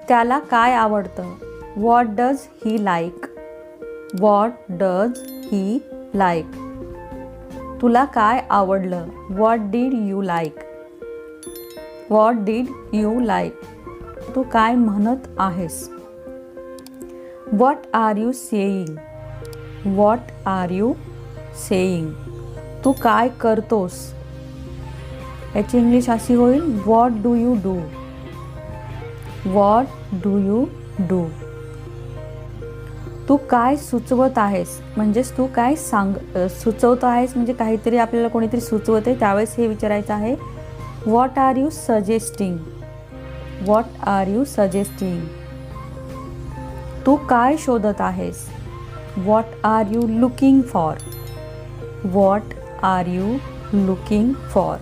त्याला काय आवडतं? What does he like? What does he like? तुला काय आवडलं? What did you like? What did you like? तू काय म्हणत आहेस? What are you saying? What are you saying? तू काय करतोस? याची इंग्लिश अशी होईल, what do you do? What do you do? तू काय सुचवत आहेस? म्हणजेच तू काय सुचवत आहेस, म्हणजे काहीतरी आपल्याला कोणीतरी सुचवते त्यावेळेस हे विचारायचं आहे. What are you suggesting? What are you suggesting? तू काय शोधत आहेस? What are you looking for? What are you looking for?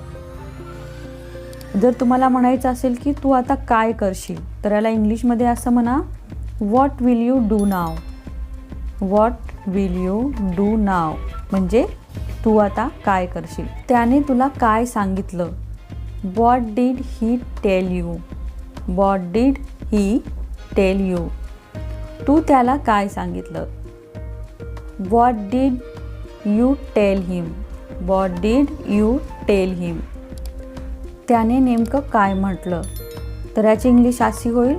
जर तुम्हाला म्हणायचं असेल की तू आता काय करशील, तर याला इंग्लिशमध्ये असं म्हणा, what will you do now? What will you do now? म्हणजे तू आता काय करशील. त्याने तुला काय सांगितलं? What did he tell you? What did he tell you? तू त्याला काय सांगितलं? What did you tell him? What did you tell him? त्याने नेमकं काय म्हटलं? तर याची इंग्लिश अशी होईल,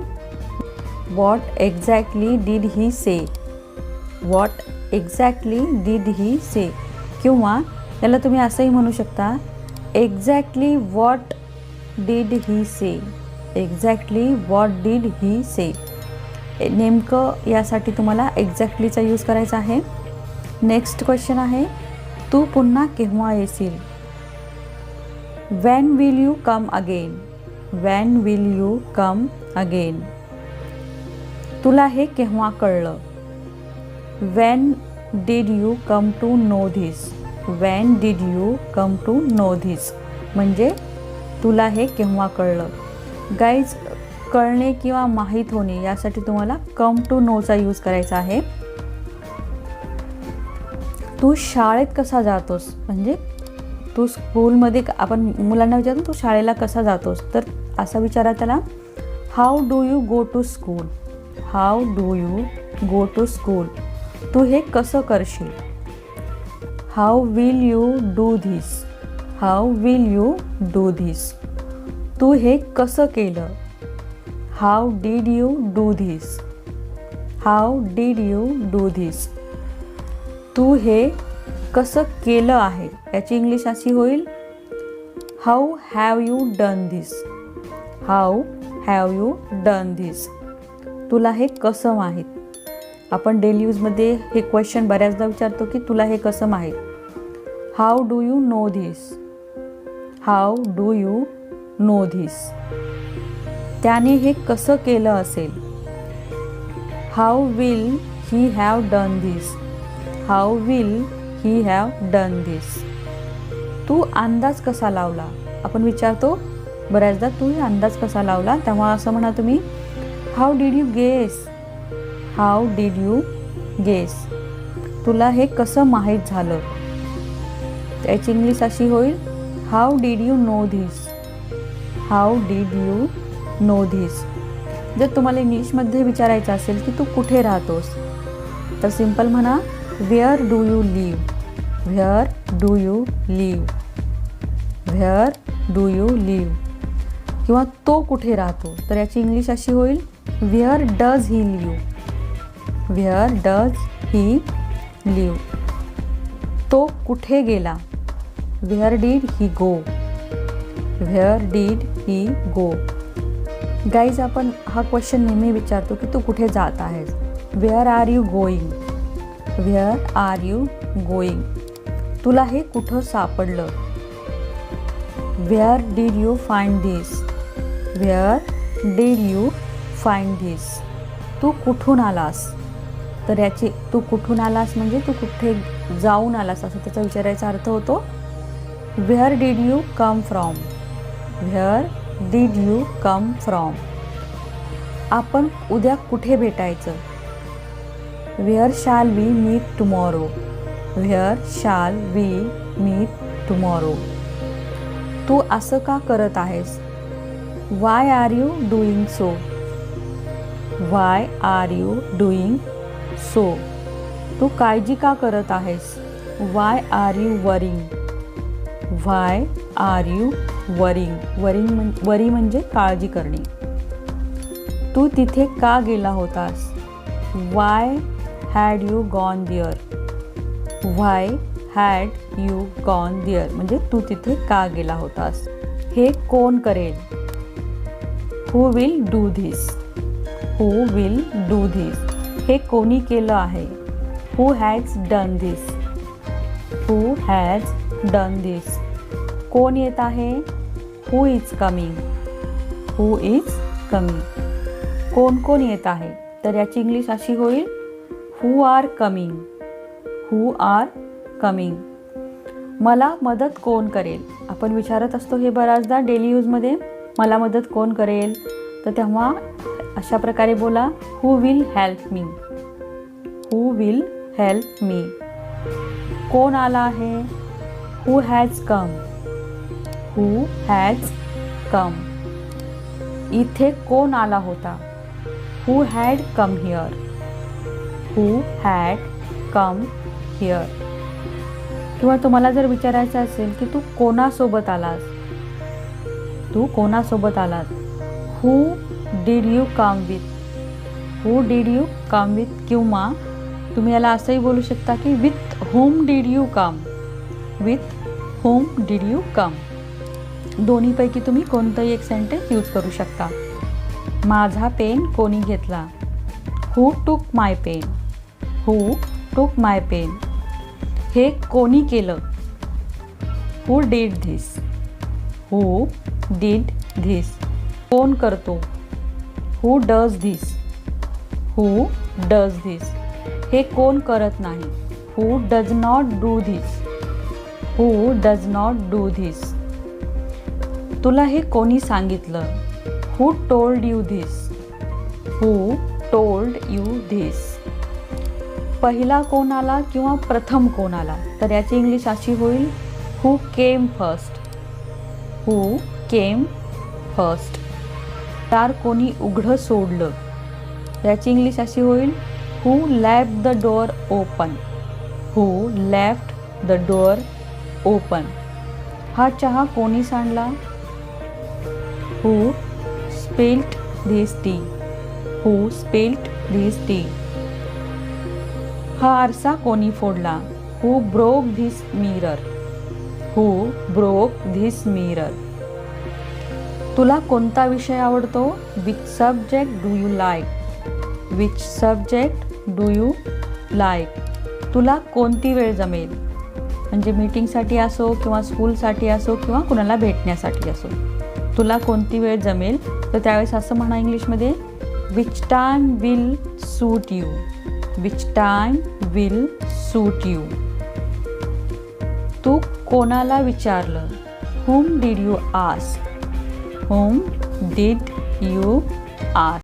what exactly did he say? What exactly did he say? किंवा याला तुम्ही असंही म्हणू शकता, exactly what did he say? Exactly what did he say? नेमकं यासाठी तुम्हाला एक्झॅक्टलीचा यूज करायचा आहे. नेक्स्ट क्वेश्चन आहे, तू पुन्हा केव्हा येशील? When will you come again? When will you come again? तुला हे केव्हा कळलं? When did you come to know this? When did you come to know this? म्हणजे तुला हे केव्हा कळलं. गाईज, कळणे किंवा माहीत होणे यासाठी तुम्हाला कम टू नोचा यूज करायचा आहे. तू शाळेत कसा जातोस? म्हणजे तू स्कूलमध्ये, आपण मुलांना विचारतो तू शाळेला कसा जातोस, तर असा विचारा त्याला, how do you go to school? How do you go to school? तू हे कसं करशील? How will you do this? How will you do this? तू हे कसं केलं? How did you do this? How did you do this? तू हे कसं केलं आहे? याची इंग्लिश अशी होईल, how have you done this? How have you done this? तुला हे कसं माहीत? आपण डेली यूजमध्ये हे क्वेश्चन बऱ्याचदा विचारतो की तुला हे कसं माहीत. How do you know this? How do you know this? त्याने हे कसं केलं असेल? How will he have done this? How will he have done this? तू अंदाज कसा लावला? आपण विचारतो बऱ्याचदा, तू अंदाज कसा लावला? तेव्हा असं म्हणा तुम्ही, how did you guess? How did you guess? तुला हे कसं माहीत झालं? त्याची इंग्लिश अशी होईल, how did you know this? How did you know this? जर तुम्हाला इंग्लिशमध्ये विचारायचं असेल की तू कुठे राहतोस, तर सिंपल म्हणा, where do you live? Where do you live? Where do you live? किंवा तो कुठे राहतो, तर याची इंग्लिश अशी होईल, where does he live? Where does he live? तो कुठे गेला? Where did he go? Where did he go? Guys, आपण हा क्वेश्चन नेहमी विचारतो की तू कुठे जात आहेस. Where are you going? Where are you going? तुला हे कुठं सापडलं? Where did you find this? Where did you find this? तू कुठून आलास? तर याची, तू कुठून आलास म्हणजे तू कुठे जाऊन आलास असं त्याचा विचारायचा अर्थ होतो. Where did you come from? Where did you come from? आपण उद्या कुठे भेटायचं? Where shall we meet tomorrow? Where shall we meet tomorrow? तू असं का करत आहेस? Why are you doing so? Why are you doing so? तू काळजी का करत आहेस? Why are you worrying? Why are you worrying? Worry म्हणजे काळजी करणे. तू तिथे का गेला होतास? Why had you gone there? Why had you gone there म्हणजे तू तिथे का गेला होतास. हे कोण करेल? Who will do this? Who will do this? हे कोणी केलं आहे? Who has done this? Who has done this? कोण येत आहे? Who is coming? Who is coming? कोण कोण येत आहे? तर याची इंग्लिश अशी होईल, who are coming? Who are coming? मला मदत कोण करेल? आपण विचारत असतो हे बऱ्याचदा डेली यूजमध्ये, मला मदत कोण करेल? तर तेव्हा अशा प्रकारे बोला, who will help me? Who will help me? कोण आला आहे? Who has come? Who has come? इथे कोण आला होता? Who had come here? Who had come here? किंवा तुम्हाला जर विचारायचं असेल की तू कोणासोबत आलास? तू कोणासोबत आलास? हू did you come with? Who did you come with? किंवा तुम्ही याला असंही बोलू शकता की with whom did you come? With whom did you come? दोन्हीपैकी तुम्ही कोणतंही एक सेंटेन्स यूज करू शकता. माझा पेन कोणी घेतला? हू टूक माय पेन? हू टूक माय पेन? हे कोणी केलं? Who did this? Who did this? कोण करतो? Who does this? Who does this? हे कोण करत नाही? Who does not do this? Who does not do this? तुला हे कोणी सांगितलं? Who told you this? Who told you this? पहिला कोण आला किंवा प्रथम कोण आला? तर याची इंग्लिश अशी होईल, हू केम फर्स्ट? हू केम फर्स्ट? दार कोणी उघडं सोडलं? याची इंग्लिश अशी होईल, who left the door open? Who left the door open? हा चहा कोणी सांडला? Who spilt this tea? Who spilt this tea? हा आरसा कोणी फोडला? Who broke this mirror? Who broke this mirror? तुला कोणता विषय आवडतो? Which subject do you like? Which subject do you like? तुला कोणती वेळ जमेल? म्हणजे मीटिंगसाठी असो किंवा स्कूलसाठी असो किंवा कुणाला भेटण्यासाठी असो, तुला कोणती वेळ जमेल? तर त्यावेळेस असं म्हणा इंग्लिशमध्ये, which time will suit you? Which time will suit you? तू कोणाला विचारलं? whom did you ask? whom did you ask?